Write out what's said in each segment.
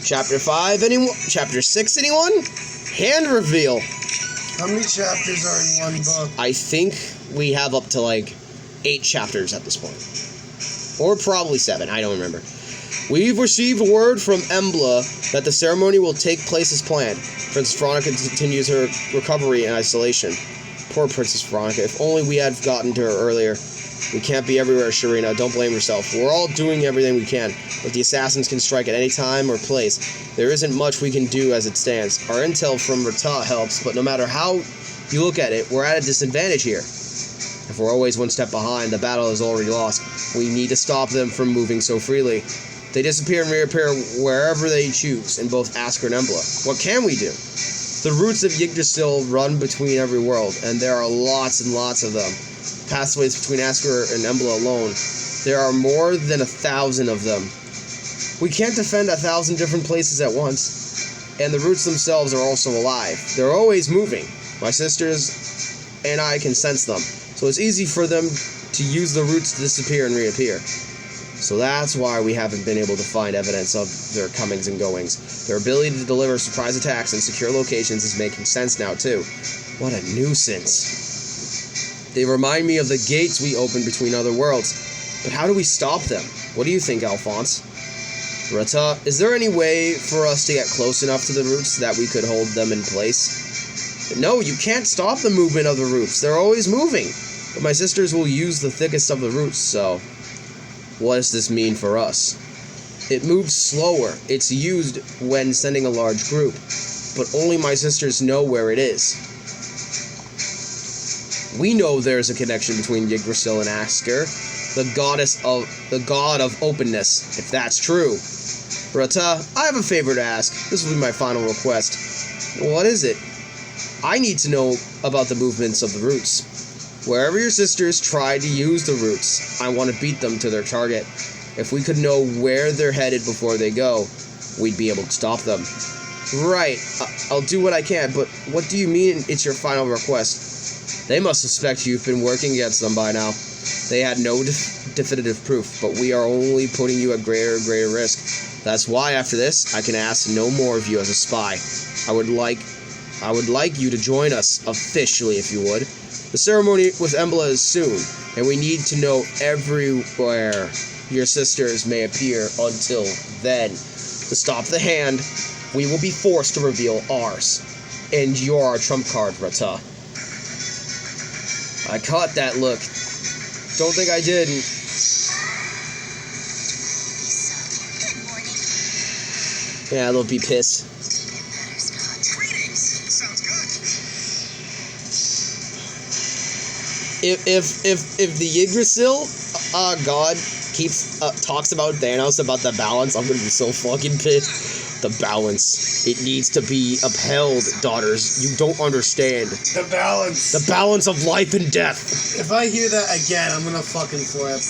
Chapter 5, anyone? Chapter 6, anyone? Hand reveal. How many chapters are in one book? I think we have up to like 8 chapters at this point. Or probably 7, I don't remember. We've received word from Emblem that the ceremony will take place as planned. Princess Veronica continues her recovery in isolation. Poor Princess Veronica, if only we had gotten to her earlier. We can't be everywhere, Sharina, don't blame yourself. We're all doing everything we can, but the assassins can strike at any time or place. There isn't much we can do as it stands. Our intel from Rata helps, but no matter how you look at it, we're at a disadvantage here. If we're always one step behind, the battle is already lost. We need to stop them from moving so freely. They disappear and reappear wherever they choose, in both Asker and Emblem. What can we do? The roots of Yggdrasil run between every world, and there are lots and lots of them. Pathways between Asker and Emblem alone. There are more than 1,000 of them. We can't defend 1,000 different places at once, and the roots themselves are also alive. They're always moving. My sisters and I can sense them, so it's easy for them to use the roots to disappear and reappear. So that's why we haven't been able to find evidence of their comings and goings. Their ability to deliver surprise attacks in secure locations is making sense now, too. What a nuisance. They remind me of the gates we opened between other worlds. But how do we stop them? What do you think, Alphonse? Rata, is there any way for us to get close enough to the roots that we could hold them in place? No, you can't stop the movement of the roots. They're always moving. But my sisters will use the thickest of the roots, so... what does this mean for us? It moves slower. It's used when sending a large group. But only my sisters know where it is. We know there's a connection between Yggdrasil and Asker, the god of openness, if that's true. Rata, I have a favor to ask. This will be my final request. What is it? I need to know about the movements of the roots. Wherever your sisters try to use the roots, I want to beat them to their target. If we could know where they're headed before they go, we'd be able to stop them. Right, I'll do what I can, but what do you mean it's your final request? They must suspect you've been working against them by now. They had no definitive proof, but we are only putting you at greater and greater risk. That's why after this, I can ask no more of you as a spy. I would like you to join us officially, if you would. The ceremony with Emblem is soon, and we need to know everywhere your sisters may appear until then. To stop the hand, we will be forced to reveal ours. And you're our trump card, Rata. I caught that look. Don't think I didn't. Yeah, they'll be pissed. If the Yggdrasil god talks about Thanos about the balance, I'm gonna be so fucking pissed. The balance. It needs to be upheld, daughters. You don't understand. The balance. The balance of life and death. If I hear that again, I'm gonna fucking flip.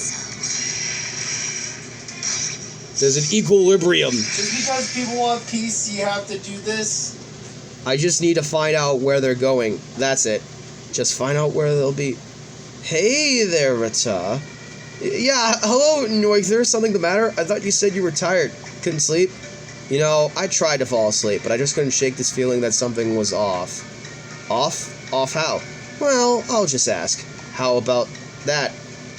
There's an equilibrium. Just because people want peace, you have to do this? I just need to find out where they're going. That's it. Just find out where they'll be. Hey there, Rata. Yeah, hello, Noik. There's something the matter? I thought you said you were tired. Couldn't sleep? You know, I tried to fall asleep, but I just couldn't shake this feeling that something was off. Off? Off how? Well, I'll just ask. How about that?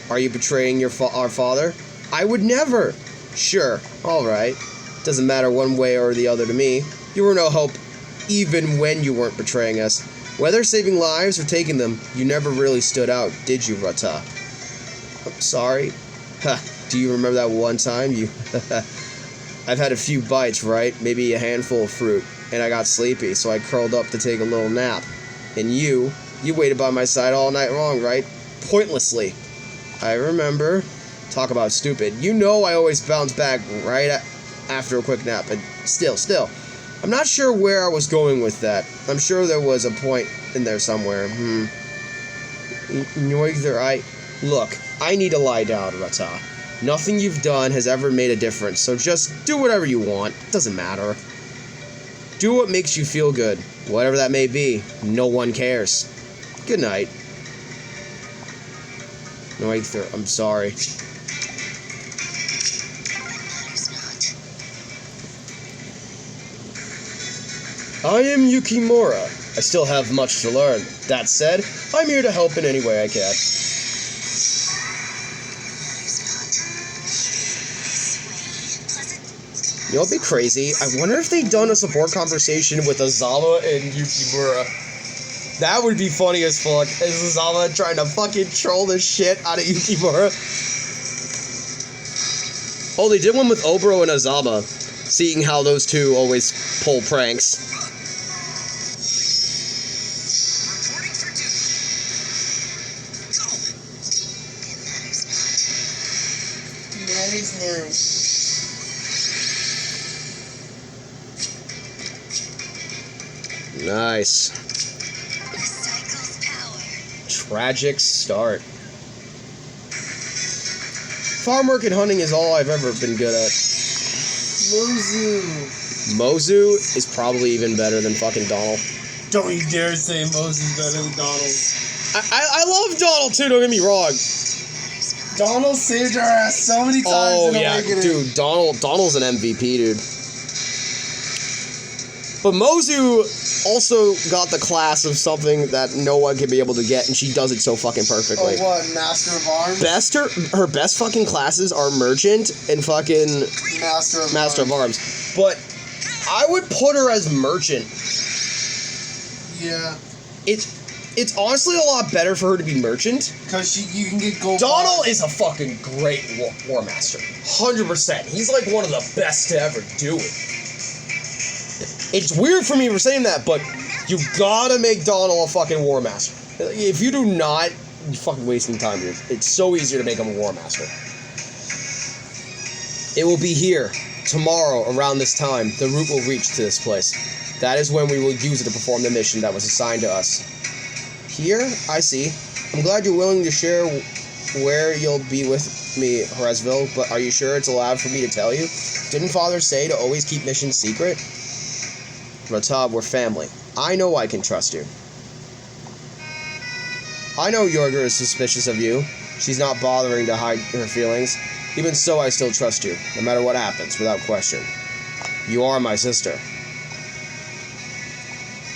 Are you betraying our father? I would never. Sure, alright. Doesn't matter one way or the other to me. You were no help even when you weren't betraying us. Whether saving lives or taking them, you never really stood out, did you, Rata? I'm sorry. Ha, do you remember that one time you... I've had a few bites, right? Maybe a handful of fruit. And I got sleepy, so I curled up to take a little nap. And you waited by my side all night long, right? Pointlessly. I remember. Talk about stupid. You know I always bounce back right after a quick nap. And still. I'm not sure where I was going with that. I'm sure there was a point in there somewhere. Look, I need to lie down, Rata. Nothing you've done has ever made a difference, so just do whatever you want. It doesn't matter. Do what makes you feel good. Whatever that may be. No one cares. Good night. No, I'm sorry. I am Yukimura. I still have much to learn. That said, I'm here to help in any way I can. You know what'd be crazy? I wonder if they'd done a support conversation with Azama and Yukimura. That would be funny as fuck. Is Azama trying to fucking troll the shit out of Yukimura? Oh, they did one with Obro and Azama, seeing how those two always pull pranks. Nice. Tragic start. Farm work and hunting is all I've ever been good at. Mozu is probably even better than fucking Donald. Don't you dare say Mozu's better than Donald. I love Donald too, don't get me wrong. Donald saved our ass so many times. Oh yeah, dude, Donald's an MVP, dude. But Mozu also got the class of something that no one can be able to get, and she does it so fucking perfectly. Oh, what? Master of Arms? Her best fucking classes are Merchant and fucking Master of Arms. But I would put her as Merchant. Yeah. It's honestly a lot better for her to be Merchant. Because you can get gold Donald is a fucking great War Master. 100%. He's like one of the best to ever do it. It's weird for me for saying that, but you gotta make Donald a fucking War Master. If you do not, you're fucking wasting time, dude. It's so easier to make him a War Master. It will be here, tomorrow, around this time. The route will reach to this place. That is when we will use it to perform the mission that was assigned to us. Here? I see. I'm glad you're willing to share where you'll be with me, Horesville, but are you sure it's allowed for me to tell you? Didn't Father say to always keep missions secret? Ratab, we're family. I know I can trust you. I know Yorger is suspicious of you. She's not bothering to hide her feelings. Even so, I still trust you, no matter what happens, without question. You are my sister.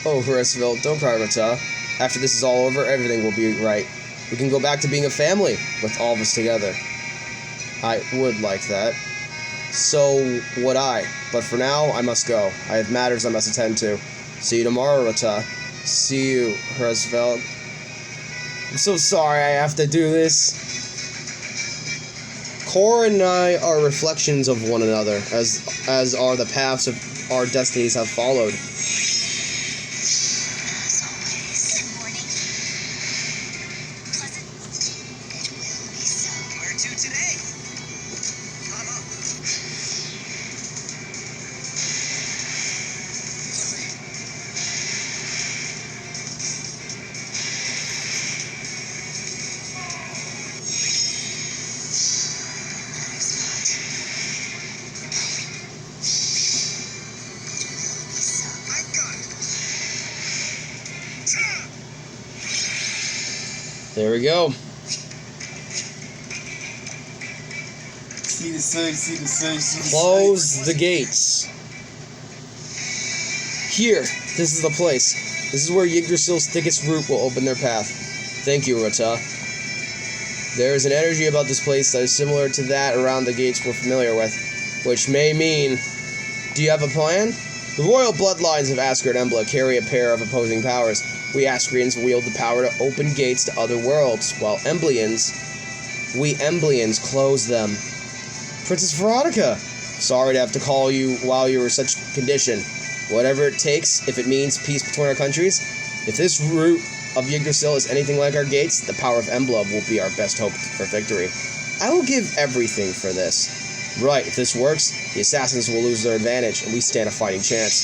Oh, Horesville, don't cry, Ratab. After this is all over, everything will be right. We can go back to being a family, with all of us together. I would like that. So would I. But for now, I must go. I have matters I must attend to. See you tomorrow, Rata. See you, Horesville. I'm so sorry I have to do this. Cora and I are reflections of one another, as are the paths of our destinies have followed. There we go. See the six. Close the gates. Here, this is the place. This is where Yggdrasil's thickest root will open their path. Thank you, Rata. There is an energy about this place that is similar to that around the gates we're familiar with, which may mean... Do you have a plan? The royal bloodlines of Asgard Embla carry a pair of opposing powers. We Asgarians wield the power to open gates to other worlds, while we Embleans close them. Princess Veronica! Sorry to have to call you while you were such condition. Whatever it takes, if it means peace between our countries. If this route of Yggdrasil is anything like our gates, the power of Emblem will be our best hope for victory. I will give everything for this. Right, if this works, the assassins will lose their advantage, and we stand a fighting chance.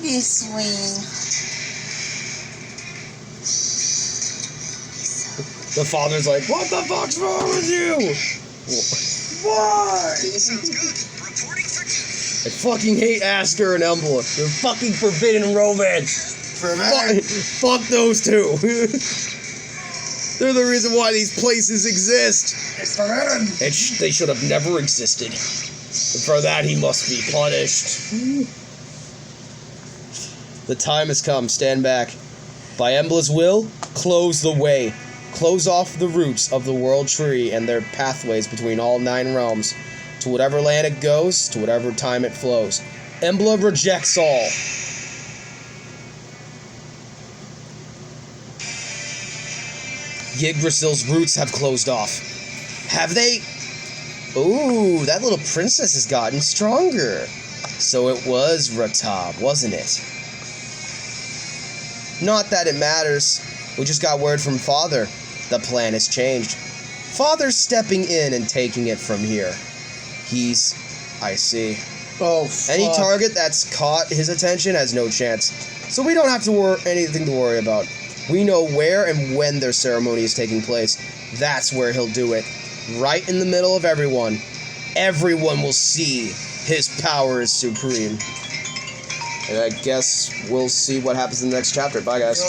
This way. The father's like, what the fuck's wrong with you? Why? I fucking hate Asker and Emblem. They're fucking forbidden romance. For that. Fuck those two. They're the reason why these places exist. It's forbidden. They should have never existed. And for that, he must be punished. The time has come. Stand back. By Embla's will, close the way. Close off the roots of the world tree and their pathways between all 9 realms. To whatever land it goes, to whatever time it flows. Embla rejects all. Yggdrasil's roots have closed off. Have they? Ooh, that little princess has gotten stronger. So it was Ratab, wasn't it? Not that it matters. We just got word from Father. The plan has changed. Father's stepping in and taking it from here. I see. Oh, fuck. Any target that's caught his attention has no chance. So we don't have to anything to worry about. We know where and when their ceremony is taking place. That's where he'll do it. Right in the middle of everyone. Everyone will see his power is supreme. And I guess we'll see what happens in the next chapter. Bye, guys.